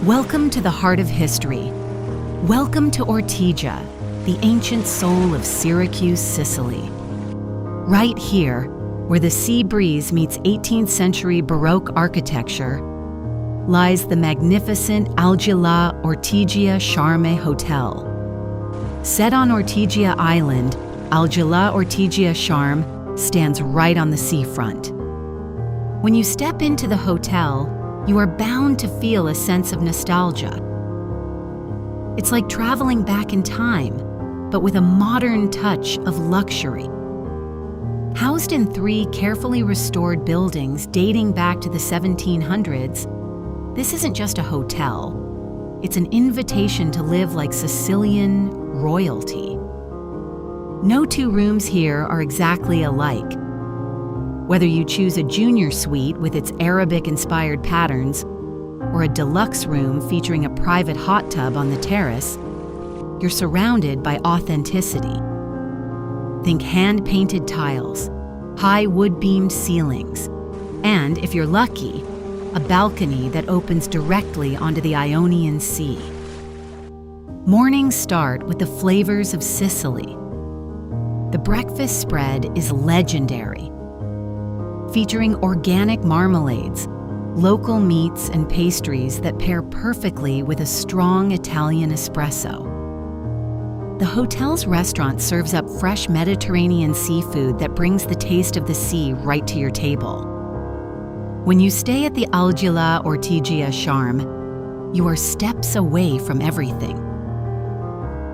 Welcome to the heart of history. Welcome to Ortigia, the ancient soul of Syracuse, Sicily. Right here, where the sea breeze meets 18th century Baroque architecture, lies the magnificent Algilà Ortigia Charme Hotel. Set on Ortigia Island, Algilà Ortigia Charme stands right on the seafront. When you step into the hotel, you are bound to feel a sense of nostalgia. It's like traveling back in time, but with a modern touch of luxury. Housed in 3 carefully restored buildings dating back to the 1700s, this isn't just a hotel. It's an invitation to live like Sicilian royalty. No 2 rooms here are exactly alike. Whether you choose a junior suite with its Arabic-inspired patterns or a deluxe room featuring a private hot tub on the terrace, you're surrounded by authenticity. Think hand-painted tiles, high wood-beamed ceilings, and, if you're lucky, a balcony that opens directly onto the Ionian Sea. Mornings start with the flavors of Sicily. The breakfast spread is legendary, featuring organic marmalades, local meats and pastries that pair perfectly with a strong Italian espresso. The hotel's restaurant serves up fresh Mediterranean seafood that brings the taste of the sea right to your table. When you stay at the Algilà Ortigia Charme, you are steps away from everything.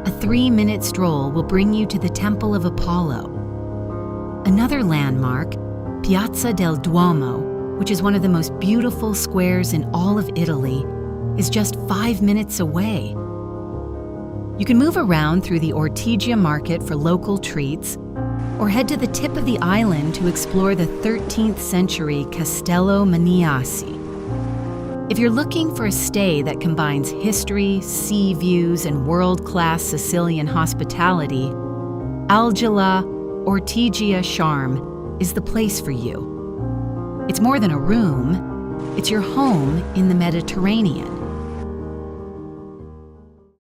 A 3-minute stroll will bring you to the Temple of Apollo. Another landmark, Piazza del Duomo, which is one of the most beautiful squares in all of Italy, is just 5 minutes away. You can move around through the Ortigia market for local treats, or head to the tip of the island to explore the 13th century Castello Maniace. If you're looking for a stay that combines history, sea views, and world-class Sicilian hospitality, Algilà Ortigia Charme is the place for you. It's more than a room, it's your home in the Mediterranean.